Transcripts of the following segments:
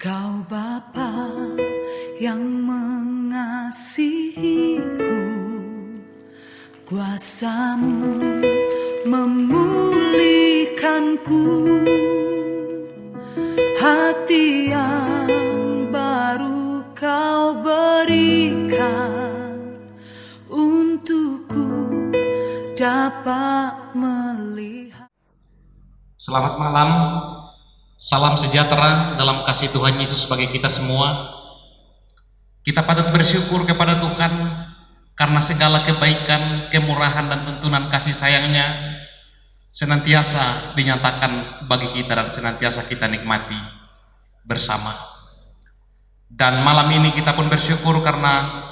Kau Bapa yang mengasihiku, kuasa-Mu memulihkanku, hati yang baru Kau berikan untukku dapat melihat. Selamat malam, salam sejahtera dalam kasih Tuhan Yesus bagi kita semua. Kita patut bersyukur kepada Tuhan karena segala kebaikan, kemurahan dan tuntunan kasih sayangnya senantiasa dinyatakan bagi kita dan senantiasa kita nikmati bersama. Dan malam ini kita pun bersyukur karena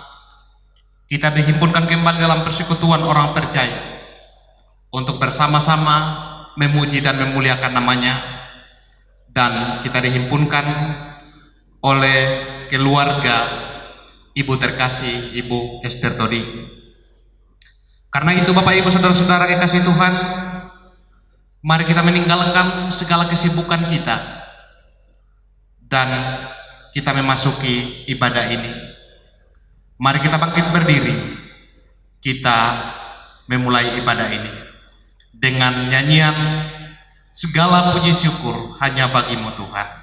kita dihimpunkan kembali dalam persekutuan orang percaya untuk bersama-sama memuji dan memuliakan namanya, dan kita dihimpunkan oleh keluarga Ibu terkasih Ibu Esther Todi. Karena itu Bapak Ibu saudara-saudara kekasih Tuhan, mari kita meninggalkan segala kesibukan kita dan kita memasuki ibadah ini. Mari kita bangkit berdiri, kita memulai ibadah ini dengan nyanyian segala puji syukur hanya bagi-Mu Tuhan.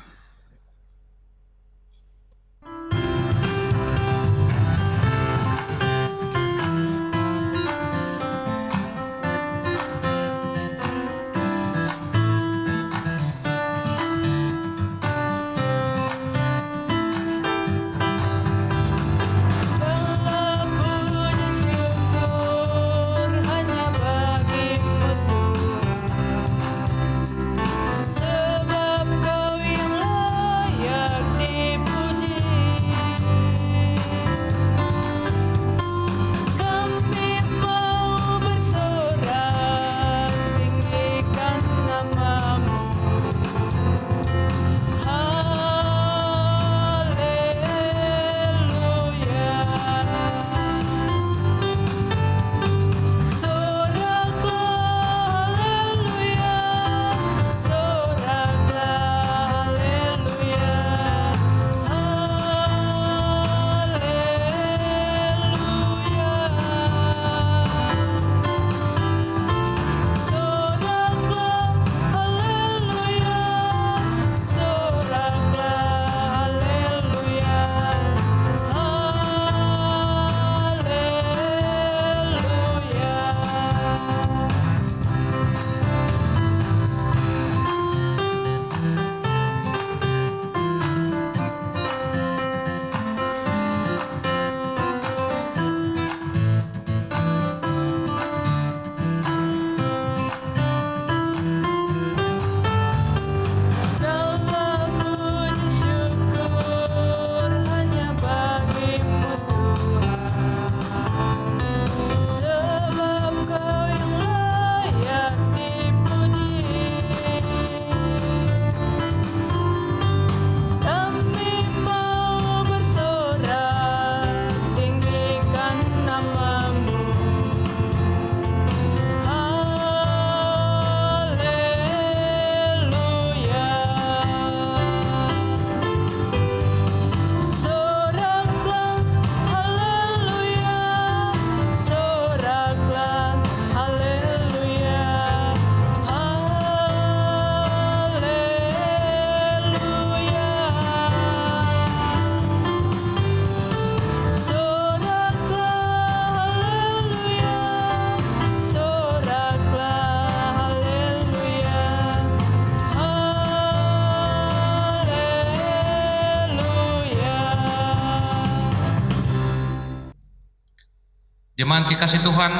Jemaat kekasih Tuhan,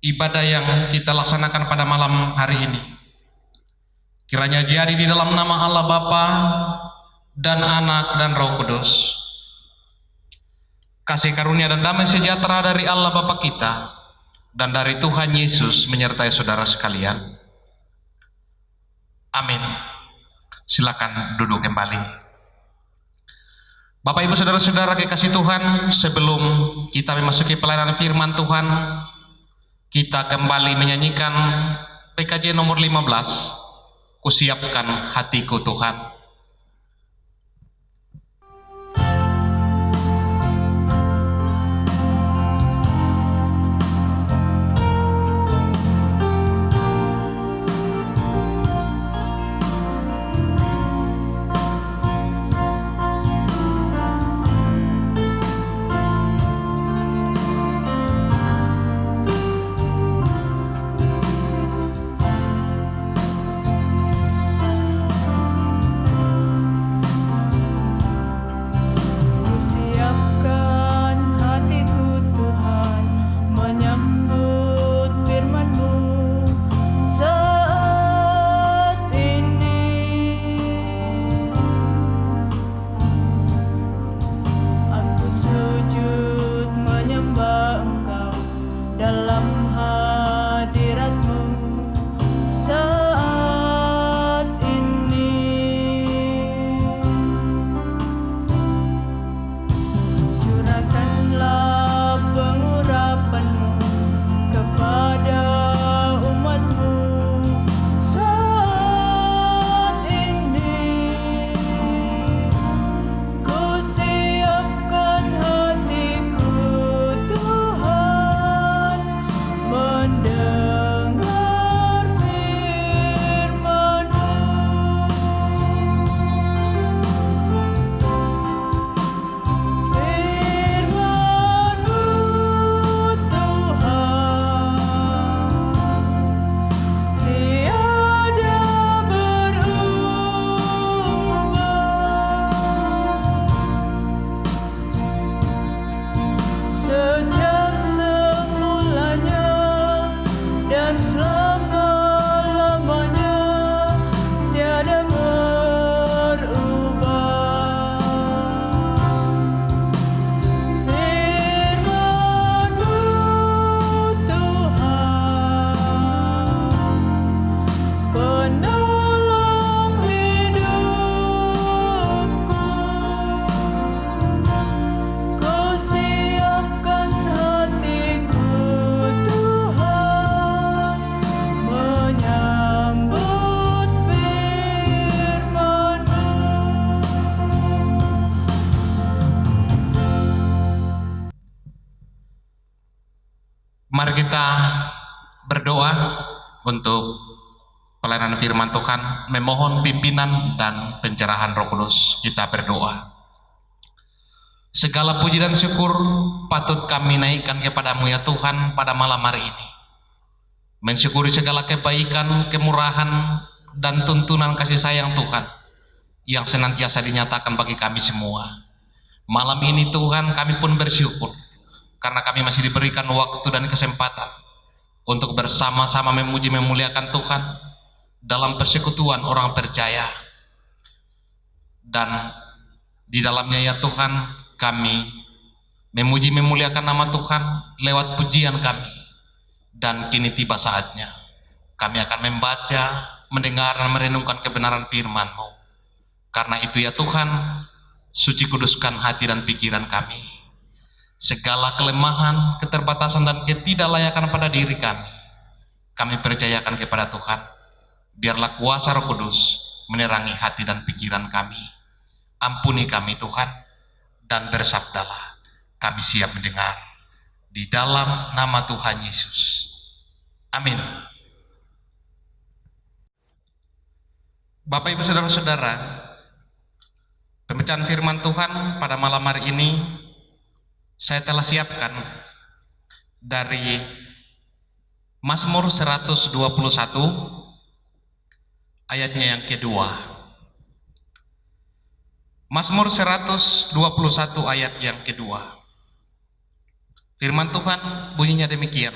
ibadah yang kita laksanakan pada malam hari ini kiranya jadi di dalam nama Allah Bapa dan Anak dan Roh Kudus. Kasih karunia dan damai sejahtera dari Allah Bapa kita dan dari Tuhan Yesus menyertai saudara sekalian. Amin. Silakan duduk kembali. Bapak Ibu saudara-saudara kekasih Tuhan, sebelum kita memasuki pelayanan firman Tuhan, kita kembali menyanyikan PKJ nomor 15, Kusiapkan Hatiku Tuhan. Mari kita berdoa untuk pelayanan firman Tuhan, memohon pimpinan dan pencerahan Roh Kudus. Kita berdoa. Segala puji dan syukur patut kami naikkan kepadamu ya Tuhan pada malam hari ini. Mensyukuri segala kebaikan, kemurahan, dan tuntunan kasih sayang Tuhan yang senantiasa dinyatakan bagi kami semua. Malam ini Tuhan, kami pun bersyukur karena kami masih diberikan waktu dan kesempatan untuk bersama-sama memuji memuliakan Tuhan dalam persekutuan orang percaya. Dan di dalamnya ya Tuhan, kami memuji memuliakan nama Tuhan lewat pujian kami. Dan kini tiba saatnya kami akan membaca, mendengar, dan merenungkan kebenaran firman-Mu. Karena itu ya Tuhan, suci kuduskan hati dan pikiran kami. Segala kelemahan, keterbatasan, dan ketidaklayakan pada diri kami percayakan kepada Tuhan. Biarlah kuasa Roh Kudus menerangi hati dan pikiran kami. Ampuni kami Tuhan, dan bersabdalah, kami siap mendengar. Di dalam nama Tuhan Yesus. Amin. Bapak Ibu Saudara-saudara, pembacaan firman Tuhan pada malam hari ini saya telah siapkan dari Mazmur 121 ayatnya yang kedua. Mazmur 121 ayat yang kedua. Firman Tuhan bunyinya demikian.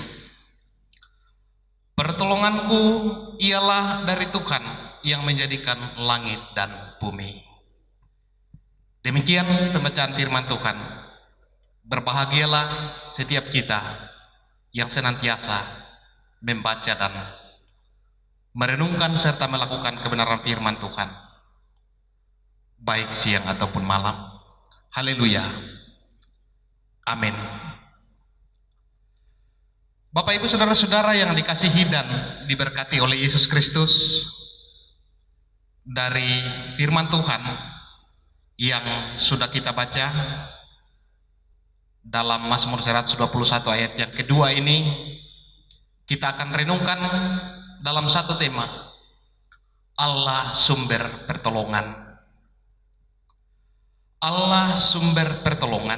Pertolonganku ialah dari Tuhan yang menjadikan langit dan bumi. Demikian pembacaan firman Tuhan. Berbahagialah setiap kita yang senantiasa membaca dan merenungkan serta melakukan kebenaran firman Tuhan, baik siang ataupun malam. Haleluya. Amin. Bapak Ibu Saudara-saudara yang dikasihi dan diberkati oleh Yesus Kristus, dari firman Tuhan yang sudah kita baca dalam Mazmur 121 ayat yang kedua ini, kita akan renungkan dalam satu tema, Allah sumber pertolongan. Allah sumber pertolongan.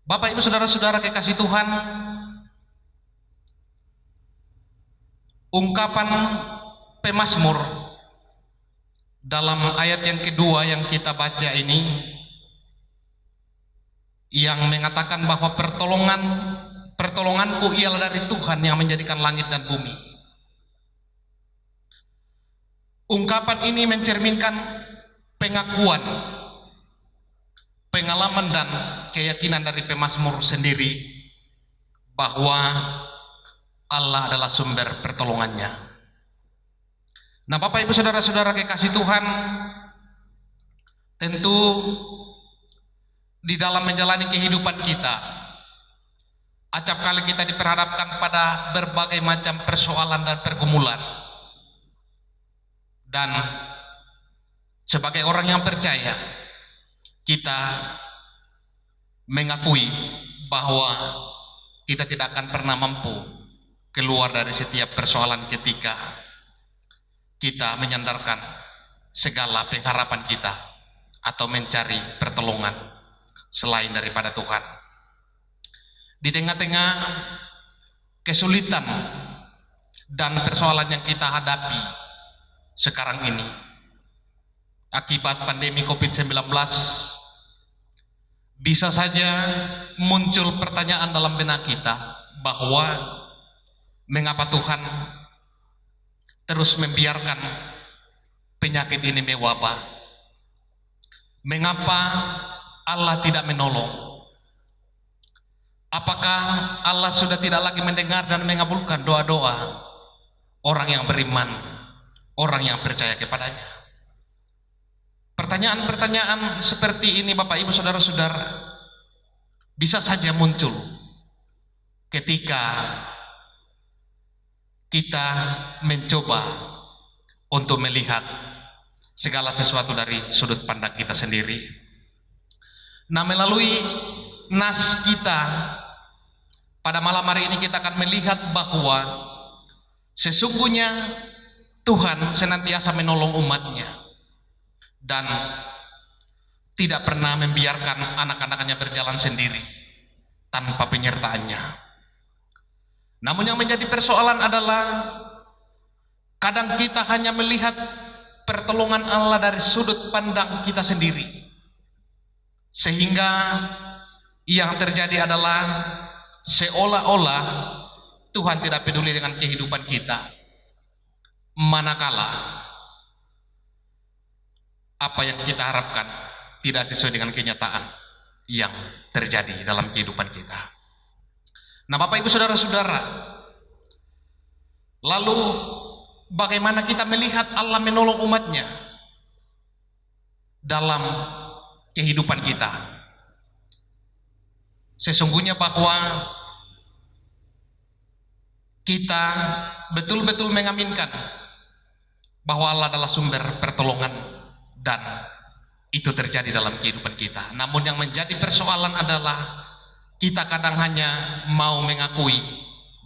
Bapak Ibu Saudara-saudara kekasih Tuhan, ungkapan pemazmur dalam ayat yang kedua yang kita baca ini, yang mengatakan bahwa pertolonganku ialah dari Tuhan yang menjadikan langit dan bumi. Ungkapan ini mencerminkan pengakuan, pengalaman, dan keyakinan dari pemazmur sendiri bahwa Allah adalah sumber pertolongannya. Nah, Bapak Ibu Saudara-saudara kekasih Tuhan, tentu di dalam menjalani kehidupan kita, acap kali kita diperhadapkan pada berbagai macam persoalan dan pergumulan. Dan sebagai orang yang percaya, kita mengakui bahwa kita tidak akan pernah mampu keluar dari setiap persoalan ketika kita menyandarkan segala pengharapan kita atau mencari pertolongan selain daripada Tuhan. Di tengah-tengah kesulitan dan persoalan yang kita hadapi sekarang ini akibat pandemi COVID-19, bisa saja muncul pertanyaan dalam benak kita bahwa mengapa Tuhan terus membiarkan penyakit ini mewabah? Mengapa Allah tidak menolong? Apakah Allah sudah tidak lagi mendengar dan mengabulkan doa-doa orang yang beriman, orang yang percaya kepadanya? Pertanyaan-pertanyaan seperti ini, Bapak Ibu Saudara-saudara, bisa saja muncul ketika kita mencoba untuk melihat segala sesuatu dari sudut pandang kita sendiri. Nah, melalui nas kita pada malam hari ini kita akan melihat bahwa sesungguhnya Tuhan senantiasa menolong umatnya dan tidak pernah membiarkan anak-anaknya berjalan sendiri tanpa penyertaannya. Namun yang menjadi persoalan adalah kadang kita hanya melihat pertolongan Allah dari sudut pandang kita sendiri, sehingga yang terjadi adalah seolah-olah Tuhan tidak peduli dengan kehidupan kita, manakala apa yang kita harapkan tidak sesuai dengan kenyataan yang terjadi dalam kehidupan kita. Nah, Bapak Ibu Saudara-saudara, lalu bagaimana kita melihat Allah menolong umatnya dalam kehidupan kita? Sesungguhnya bahwa kita betul-betul mengaminkan bahwa Allah adalah sumber pertolongan dan itu terjadi dalam kehidupan kita. Namun yang menjadi persoalan adalah kita kadang hanya mau mengakui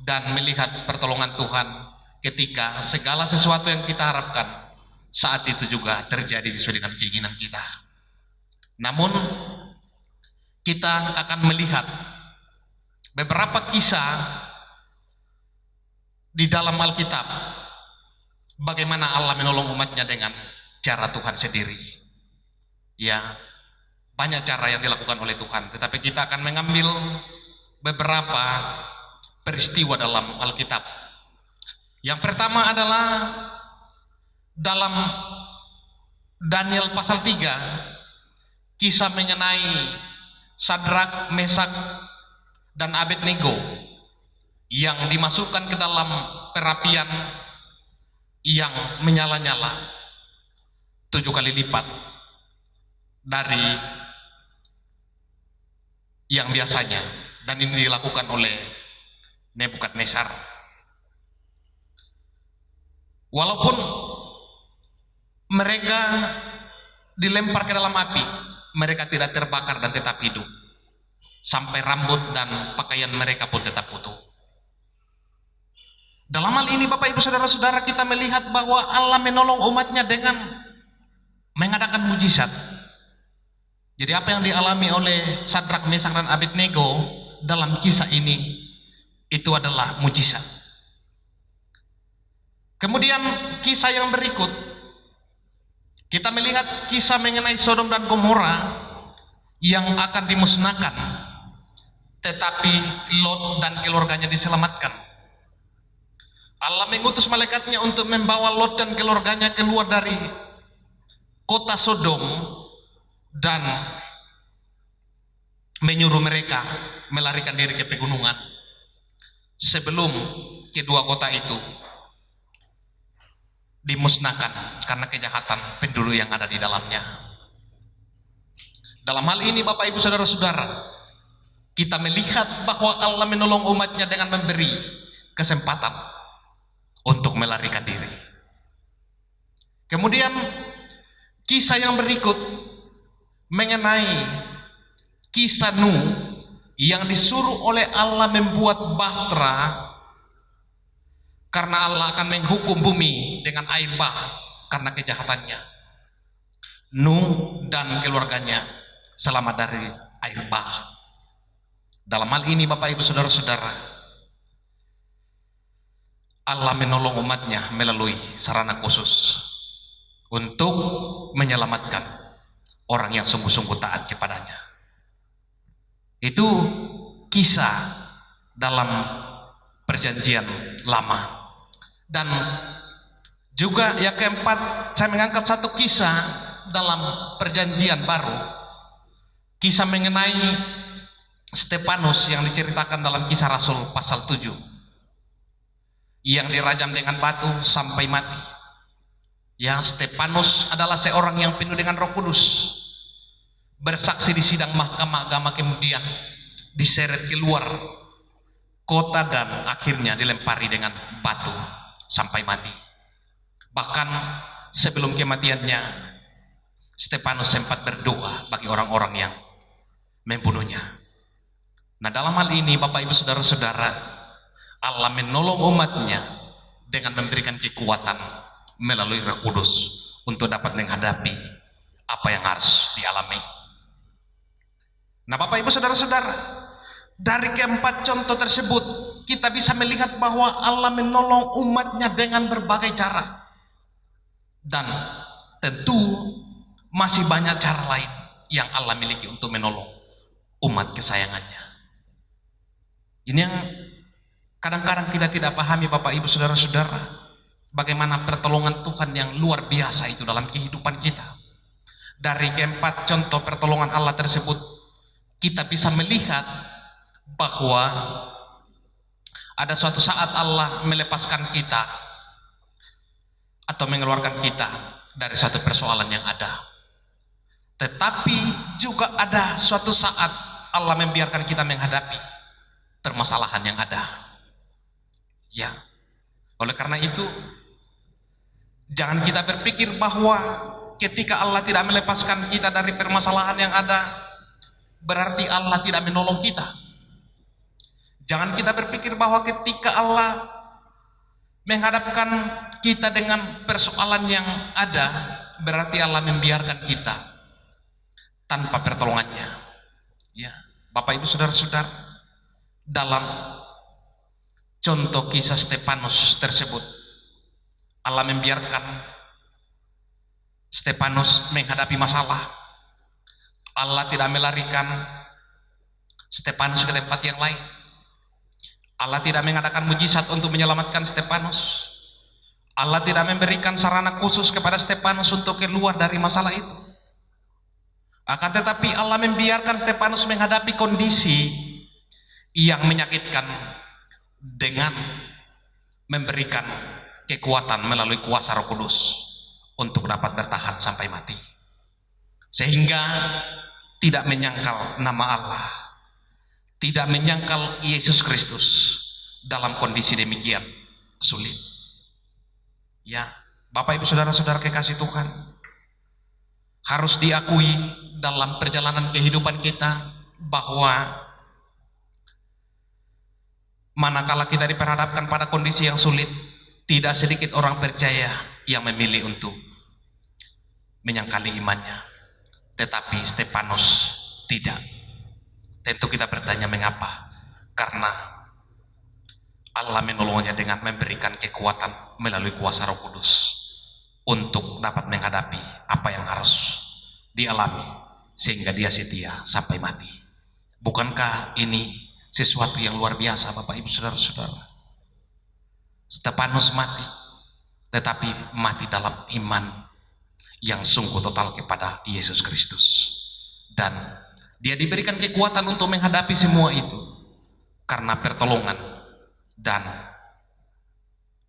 dan melihat pertolongan Tuhan ketika segala sesuatu yang kita harapkan saat itu juga terjadi sesuai dengan keinginan kita. Namun kita akan melihat beberapa kisah di dalam Alkitab bagaimana Allah menolong umatnya dengan cara Tuhan sendiri. Ya, banyak cara yang dilakukan oleh Tuhan, tetapi kita akan mengambil beberapa peristiwa dalam Alkitab. Yang pertama adalah dalam Daniel pasal 3, kisah mengenai Sadrak, Mesak, dan Abednego yang dimasukkan ke dalam perapian yang menyala-nyala 7 kali lipat dari yang biasanya, dan ini dilakukan oleh Nebukadnezar. Walaupun mereka dilempar ke dalam api, mereka tidak terbakar dan tetap hidup, sampai rambut dan pakaian mereka pun tetap utuh. Dalam hal ini Bapak Ibu Saudara-saudara, kita melihat bahwa Allah menolong umatnya dengan mengadakan mujizat. Jadi apa yang dialami oleh Sadrak, Mesak, dan Abednego dalam kisah ini itu adalah mujizat. Kemudian kisah yang berikut, kita melihat kisah mengenai Sodom dan Gomora yang akan dimusnahkan, tetapi Lot dan keluarganya diselamatkan. Allah mengutus malaikatnya untuk membawa Lot dan keluarganya keluar dari kota Sodom dan menyuruh mereka melarikan diri ke pegunungan sebelum kedua kota itu dimusnahkan karena kejahatan penduduk yang ada di dalamnya. Dalam hal ini Bapak Ibu Saudara-saudara, kita melihat bahwa Allah menolong umatnya dengan memberi kesempatan untuk melarikan diri. Kemudian kisah yang berikut mengenai kisah Nuh yang disuruh oleh Allah membuat bahtera karena Allah akan menghukum bumi dengan air bah karena kejahatannya. Nuh dan keluarganya selamat dari air bah. Dalam hal ini Bapak Ibu Saudara-saudara, Allah menolong umatnya melalui sarana khusus untuk menyelamatkan orang yang sungguh-sungguh taat kepadanya. Itu kisah dalam perjanjian lama. Dan juga yang keempat, saya mengangkat satu kisah dalam perjanjian baru, kisah mengenai Stefanus yang diceritakan dalam Kisah Rasul pasal 7, yang dirajam dengan batu sampai mati. Ya, Stefanus adalah seorang yang penuh dengan Roh Kudus, bersaksi di sidang mahkamah agama, kemudian diseret keluar kota dan akhirnya dilempari dengan batu sampai mati. Bahkan sebelum kematiannya, Stefanus sempat berdoa bagi orang-orang yang membunuhnya. Nah, dalam hal ini Bapak Ibu Saudara-saudara, Allah menolong umatnya dengan memberikan kekuatan melalui Roh Kudus untuk dapat menghadapi apa yang harus dialami. Nah, Bapak Ibu Saudara-saudara, dari keempat contoh tersebut kita bisa melihat bahwa Allah menolong umatnya dengan berbagai cara, dan tentu masih banyak cara lain yang Allah miliki untuk menolong umat kesayangannya. Ini yang kadang-kadang kita tidak pahami, Bapak Ibu Saudara-saudara, bagaimana pertolongan Tuhan yang luar biasa itu dalam kehidupan kita. Dari keempat contoh pertolongan Allah tersebut, kita bisa melihat bahwa ada suatu saat Allah melepaskan kita atau mengeluarkan kita dari satu persoalan yang ada. Tetapi juga ada suatu saat Allah membiarkan kita menghadapi permasalahan yang ada. Ya, oleh karena itu jangan kita berpikir bahwa ketika Allah tidak melepaskan kita dari permasalahan yang ada, berarti Allah tidak menolong kita. Jangan kita berpikir bahwa ketika Allah menghadapkan kita dengan persoalan yang ada, berarti Allah membiarkan kita tanpa pertolongannya. Ya, Bapak Ibu Saudara-saudara, dalam contoh kisah Stefanus tersebut, Allah membiarkan Stefanus menghadapi masalah. Allah tidak melarikan Stefanus ke tempat yang lain. Allah tidak mengadakan mujizat untuk menyelamatkan Stefanus. Allah tidak memberikan sarana khusus kepada Stefanus untuk keluar dari masalah itu. Akan tetapi Allah membiarkan Stefanus menghadapi kondisi yang menyakitkan dengan memberikan kekuatan melalui kuasa Roh Kudus untuk dapat bertahan sampai mati, sehingga tidak menyangkal nama Allah, tidak menyangkal Yesus Kristus dalam kondisi demikian sulit. Ya, Bapak Ibu Saudara-saudara kekasih Tuhan, harus diakui dalam perjalanan kehidupan kita bahwa manakala kita diperhadapkan pada kondisi yang sulit, tidak sedikit orang percaya yang memilih untuk menyangkali imannya. Tetapi Stefanus tidak. Tentu kita bertanya mengapa? Karena Allah menolongnya dengan memberikan kekuatan melalui kuasa Roh Kudus untuk dapat menghadapi apa yang harus dialami, sehingga dia setia sampai mati. Bukankah ini sesuatu yang luar biasa, Bapak Ibu Saudara-saudara? Stefanus mati, tetapi mati dalam iman yang sungguh total kepada Yesus Kristus, dan dia diberikan kekuatan untuk menghadapi semua itu karena pertolongan dan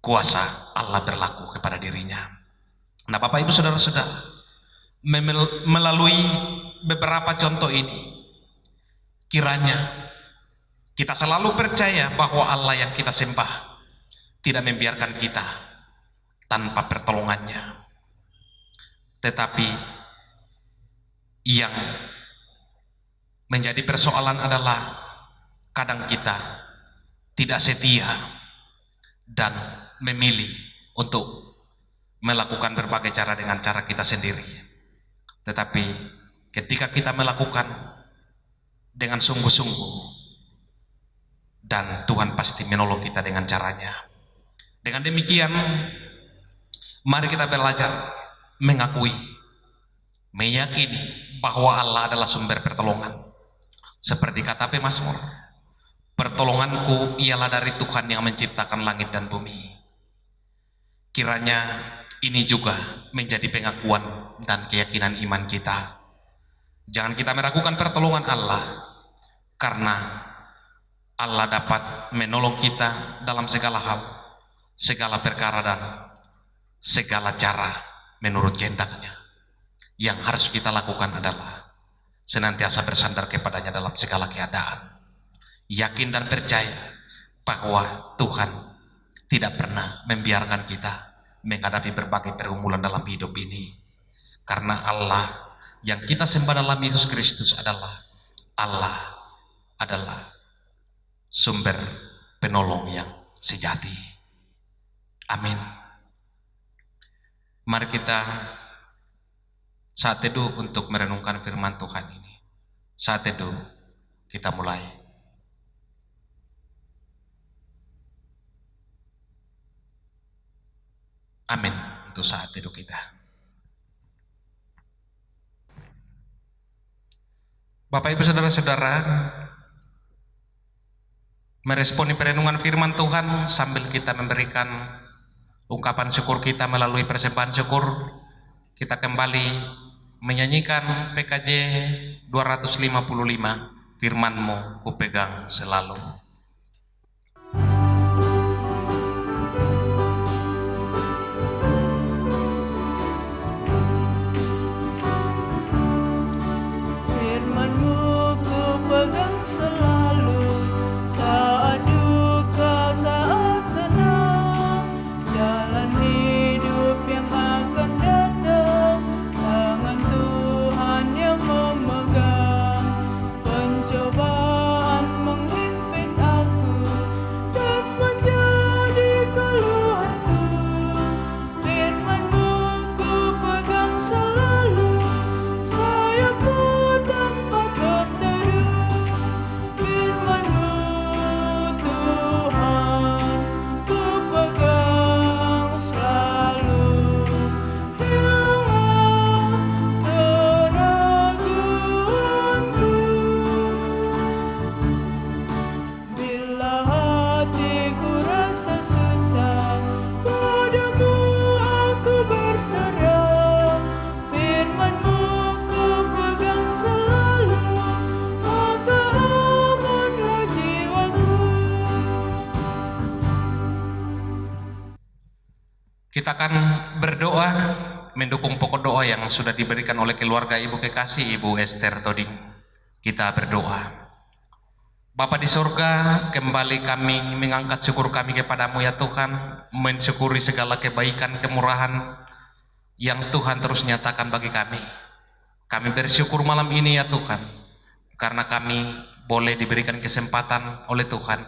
kuasa Allah berlaku kepada dirinya. Nah, Bapak Ibu Saudara-saudara, melalui beberapa contoh ini, kiranya kita selalu percaya bahwa Allah yang kita sembah tidak membiarkan kita tanpa pertolongannya. Tetapi yang menjadi persoalan adalah kadang kita tidak setia dan memilih untuk melakukan berbagai cara dengan cara kita sendiri. Tetapi ketika kita melakukan dengan sungguh-sungguh, dan Tuhan pasti menolong kita dengan caranya. Dengan demikian, mari kita belajar mengakui, meyakini bahwa Allah adalah sumber pertolongan. Seperti kata pemazmur, pertolonganku ialah dari Tuhan yang menciptakan langit dan bumi. Kiranya ini juga menjadi pengakuan dan keyakinan iman kita. Jangan kita meragukan pertolongan Allah, karena Allah dapat menolong kita dalam segala hal, segala perkara, dan segala cara menurut kehendaknya. Yang harus kita lakukan adalah senantiasa bersandar kepadanya dalam segala keadaan, yakin dan percaya bahwa Tuhan tidak pernah membiarkan kita menghadapi berbagai pergumulan dalam hidup ini, karena Allah yang kita sembah dalam Yesus Kristus adalah sumber penolong yang sejati. Amin. Mari kita saat teduh untuk merenungkan firman Tuhan ini. Saat teduh kita mulai. Amin untuk saat teduh kita. Bapak Ibu Saudara-saudara, meresponi perenungan firman Tuhan sambil kita memberikan ungkapan syukur kita melalui persembahan syukur, kita kembali menyanyikan PKJ 255, firman-Mu kupegang selalu. Firman-Mu ku pegang selalu, saat duka, saat senang, jalan hidup yang akan datang, tangan Tuhan yang memegang. Pencobaan menghimpit aku dan menjadi keluhanku. Firman-Mu ku pegang selalu, sayapku tanpa terteduh. Firman-Mu Tuhan ku pegang selalu, hilang keraguanku. Bila hatiku rasa susah, padamu aku berserah. Firman-Mu ku pegang selalu, maka amanlah jiwaku. Kita akan berdoa mendukung pokok doa yang sudah diberikan oleh keluarga Ibu Kekasih Ibu Esther Toding. Kita berdoa. Bapa di surga, kembali kami mengangkat syukur kami kepadamu ya Tuhan, mensyukuri segala kebaikan kemurahan yang Tuhan terus nyatakan bagi kami. Kami bersyukur malam ini ya Tuhan, karena kami boleh diberikan kesempatan oleh Tuhan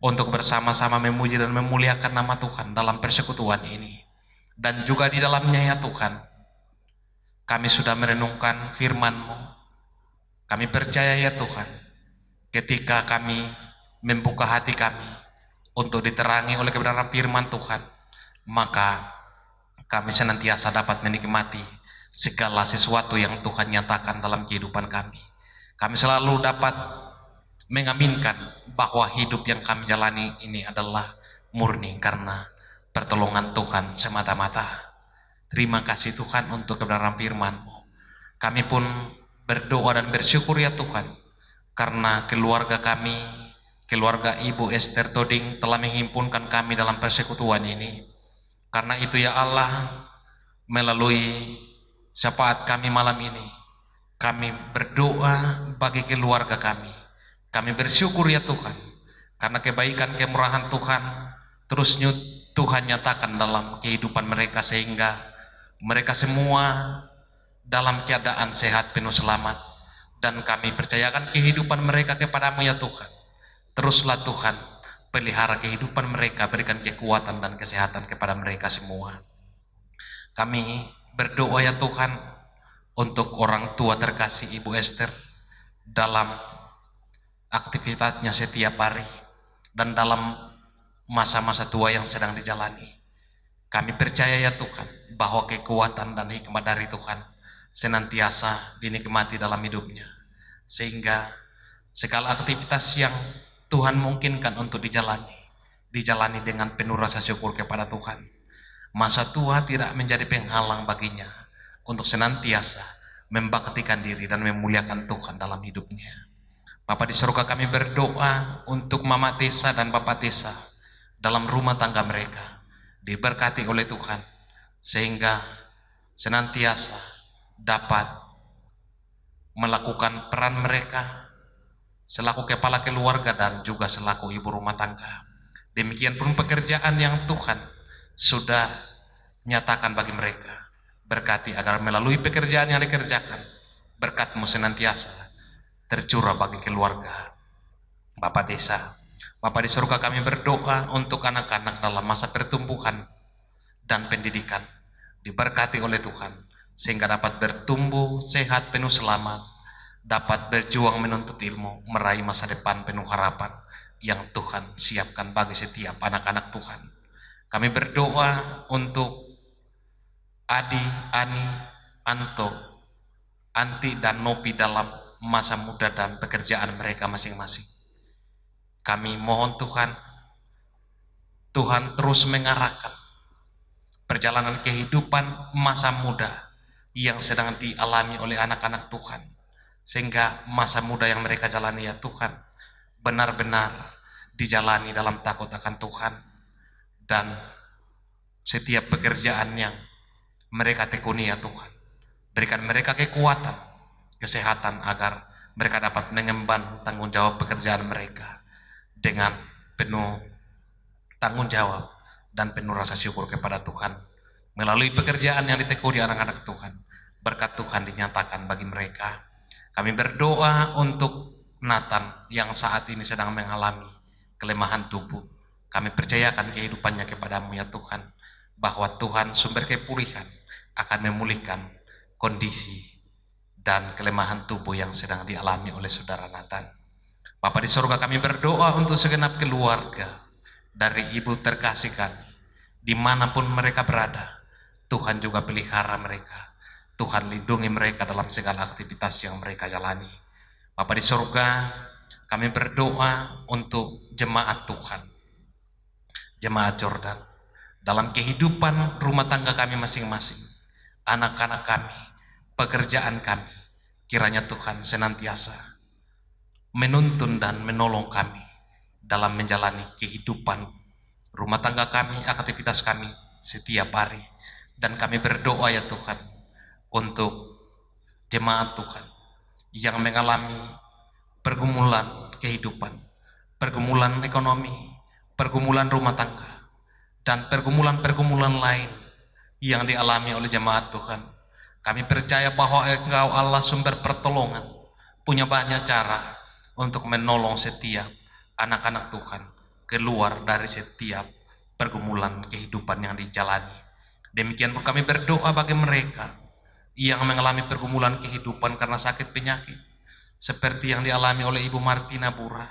untuk bersama-sama memuji dan memuliakan nama Tuhan dalam persekutuan ini. Dan juga di dalamnya ya Tuhan, kami sudah merenungkan firman-Mu. Kami percaya ya Tuhan, ketika kami membuka hati kami untuk diterangi oleh kebenaran firman Tuhan, maka kami senantiasa dapat menikmati segala sesuatu yang Tuhan nyatakan dalam kehidupan kami. Kami selalu dapat mengaminkan bahwa hidup yang kami jalani ini adalah murni karena pertolongan Tuhan semata-mata. Terima kasih Tuhan untuk kebenaran firman-Mu. Kami pun berdoa dan bersyukur ya Tuhan, karena keluarga kami, keluarga Ibu Esther Toding telah menghimpunkan kami dalam persekutuan ini. Karena itu ya Allah, melalui syafaat kami malam ini, kami berdoa bagi keluarga kami. Kami bersyukur ya Tuhan, karena kebaikan kemurahan Tuhan terus Tuhan nyatakan dalam kehidupan mereka, sehingga mereka semua dalam keadaan sehat penuh selamat. Dan kami percayakan kehidupan mereka kepadamu ya Tuhan. Teruslah Tuhan pelihara kehidupan mereka, berikan kekuatan dan kesehatan kepada mereka semua. Kami berdoa ya Tuhan untuk orang tua terkasih Ibu Esther dalam aktivitasnya setiap hari dan dalam masa-masa tua yang sedang dijalani. Kami percaya ya Tuhan bahwa kekuatan dan hikmat dari Tuhan senantiasa dinikmati dalam hidupnya, sehingga segala aktivitas yang Tuhan mungkinkan untuk dijalani dengan penuh rasa syukur kepada Tuhan. Masa tua tidak menjadi penghalang baginya untuk senantiasa membaktikan diri dan memuliakan Tuhan dalam hidupnya. Bapa di surga, kami berdoa untuk Mama Tessa dan Bapak Tessa dalam rumah tangga mereka, diberkati oleh Tuhan, sehingga senantiasa dapat melakukan peran mereka selaku kepala keluarga dan juga selaku ibu rumah tangga. Demikian pun pekerjaan yang Tuhan sudah nyatakan bagi mereka. Berkati agar melalui pekerjaan yang dikerjakan, berkat-Mu senantiasa tercurah bagi keluarga Bapak Desa. Bapa di surga, kami berdoa untuk anak-anak dalam masa pertumbuhan dan pendidikan, diberkati oleh Tuhan, sehingga dapat bertumbuh sehat, penuh selamat, dapat berjuang menuntut ilmu, meraih masa depan penuh harapan yang Tuhan siapkan bagi setiap anak-anak Tuhan. Kami berdoa untuk Adi, Ani, Anto, Anti, dan Nopi dalam masa muda dan pekerjaan mereka masing-masing. Kami mohon Tuhan terus mengarahkan perjalanan kehidupan masa muda yang sedang dialami oleh anak-anak Tuhan, sehingga masa muda yang mereka jalani ya Tuhan benar-benar dijalani dalam takut akan Tuhan, dan setiap pekerjaan yang mereka tekuni ya Tuhan, berikan mereka kekuatan, kesehatan agar mereka dapat mengemban tanggung jawab pekerjaan mereka dengan penuh tanggung jawab dan penuh rasa syukur kepada Tuhan melalui pekerjaan yang ditekuni anak-anak Tuhan. Berkat Tuhan dinyatakan bagi mereka. Kami berdoa untuk Nathan yang saat ini sedang mengalami kelemahan tubuh. Kami percayakan kehidupannya kepadamu ya Tuhan, bahwa Tuhan sumber kepulihan akan memulihkan kondisi dan kelemahan tubuh yang sedang dialami oleh saudara Nathan. Bapa di surga, kami berdoa untuk segenap keluarga dari ibu terkasih kami, dimanapun mereka berada. Tuhan juga pelihara mereka, Tuhan lindungi mereka dalam segala aktivitas yang mereka jalani. Bapa di surga, kami berdoa untuk jemaat Tuhan, jemaat Jordan, dalam kehidupan rumah tangga kami masing-masing, anak-anak kami, pekerjaan kami. Kiranya Tuhan senantiasa menuntun dan menolong kami dalam menjalani kehidupan rumah tangga kami, aktivitas kami setiap hari. Dan kami berdoa ya Tuhan untuk jemaat Tuhan yang mengalami pergumulan kehidupan, pergumulan ekonomi, pergumulan rumah tangga, dan pergumulan-pergumulan lain yang dialami oleh jemaat Tuhan. Kami percaya bahwa Engkau Allah sumber pertolongan, punya banyak cara untuk menolong setiap anak-anak Tuhan keluar dari setiap pergumulan kehidupan yang dijalani. Demikian pun kami berdoa bagi mereka yang mengalami pergumulan kehidupan karena sakit penyakit, seperti yang dialami oleh Ibu Martina Bura,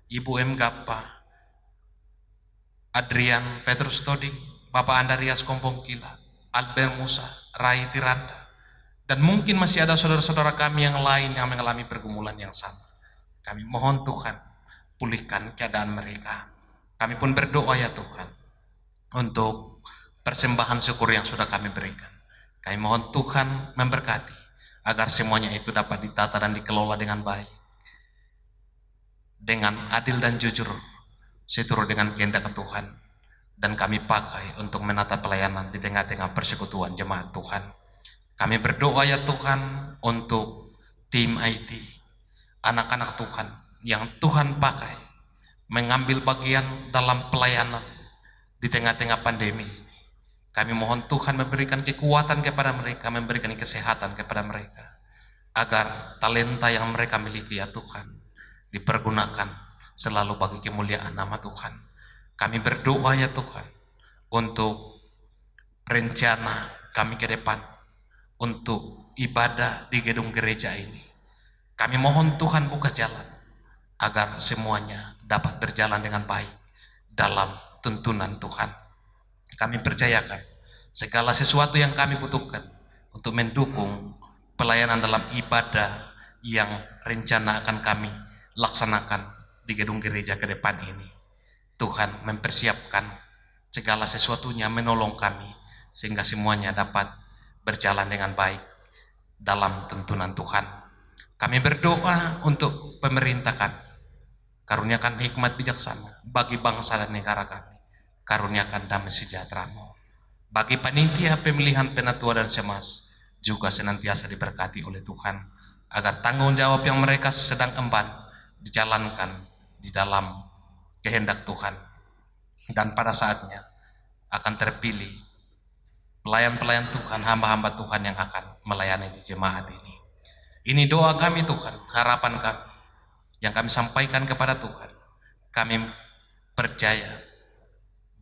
Ibu M. Gappa, Adrian Petrus Toding, Bapak Andarias Kompongkila, Albert Musa, Rai Tiranda, dan mungkin masih ada saudara-saudara kami yang lain yang mengalami pergumulan yang sama. Kami mohon Tuhan, pulihkan keadaan mereka. Kami pun berdoa ya Tuhan, untuk persembahan syukur yang sudah kami berikan. Kami mohon Tuhan memberkati, agar semuanya itu dapat ditata dan dikelola dengan baik, dengan adil dan jujur, seturut dengan kehendak Tuhan. Dan kami pakai untuk menata pelayanan di tengah-tengah persekutuan jemaat Tuhan. Kami berdoa ya Tuhan untuk tim IT, anak-anak Tuhan yang Tuhan pakai mengambil bagian dalam pelayanan di tengah-tengah pandemi ini. Kami mohon Tuhan memberikan kekuatan kepada mereka, memberikan kesehatan kepada mereka, agar talenta yang mereka miliki ya Tuhan dipergunakan selalu bagi kemuliaan nama Tuhan. Kami berdoa ya Tuhan untuk rencana kami ke depan, untuk ibadah di gedung gereja ini. Kami mohon Tuhan buka jalan agar semuanya dapat berjalan dengan baik dalam tuntunan Tuhan. Kami percayakan segala sesuatu yang kami butuhkan untuk mendukung pelayanan dalam ibadah yang rencana akan kami laksanakan di gedung gereja ke depan ini. Tuhan mempersiapkan segala sesuatunya, menolong kami sehingga semuanya dapat berjalan dengan baik dalam tuntunan Tuhan. Kami berdoa untuk pemerintah kami, karuniakan hikmat bijaksana bagi bangsa dan negara kami. Karuniakan damai sejahtera-Mu. Bagi panitia pemilihan penatua dan semas juga senantiasa diberkati oleh Tuhan, agar tanggung jawab yang mereka sedang emban dijalankan di dalam kehendak Tuhan, dan pada saatnya akan terpilih pelayan-pelayan Tuhan, hamba-hamba Tuhan yang akan melayani di jemaat ini. Ini doa kami Tuhan, harapan kami yang kami sampaikan kepada Tuhan. Kami percaya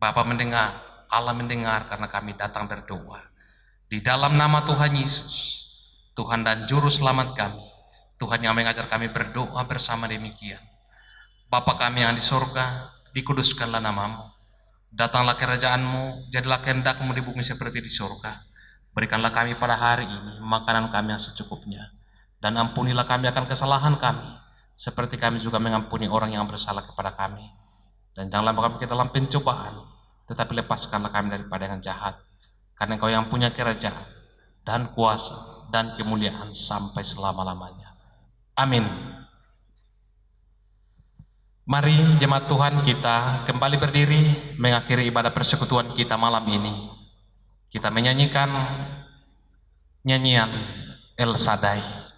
Bapa mendengar, Allah mendengar karena kami datang berdoa. Di dalam nama Tuhan Yesus, Tuhan dan Juru Selamat kami, Tuhan yang mengajar kami berdoa bersama demikian. Bapa kami yang di surga, dikuduskanlah namamu. Datanglah kerajaan-Mu, jadilah kehendak-Mu di bumi seperti di surga. Berikanlah kami pada hari ini makanan kami yang secukupnya. Dan ampunilah kami akan kesalahan kami, seperti kami juga mengampuni orang yang bersalah kepada kami. Dan janganlah bawa kami ke dalam pencobaan, tetapi lepaskanlah kami daripada yang jahat. Karena Engkau yang punya kerajaan, dan kuasa, dan kemuliaan sampai selama-lamanya. Amin. Mari jemaat Tuhan kita kembali berdiri mengakhiri ibadah persekutuan kita malam ini. Kita menyanyikan nyanyian El Shaddai.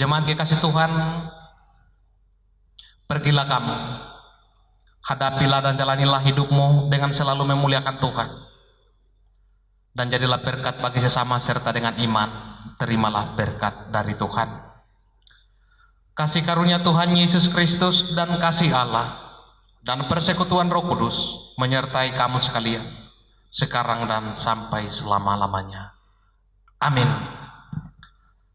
Jemaat kekasih Tuhan, pergilah kamu, hadapilah dan jalanilah hidupmu dengan selalu memuliakan Tuhan, dan jadilah berkat bagi sesama serta dengan iman, terimalah berkat dari Tuhan. Kasih karunia Tuhan Yesus Kristus dan kasih Allah dan persekutuan Roh Kudus menyertai kamu sekalian, sekarang dan sampai selama-lamanya. Amin.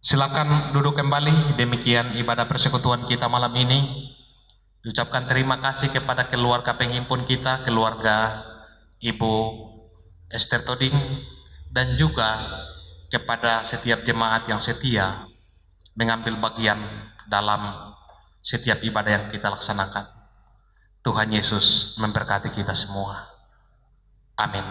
Silakan duduk kembali. Demikian ibadah persekutuan kita malam ini. Diucapkan terima kasih kepada keluarga penghimpun kita, keluarga Ibu Esther Toding, dan juga kepada setiap jemaat yang setia mengambil bagian dalam setiap ibadah yang kita laksanakan. Tuhan Yesus memberkati kita semua. Amin.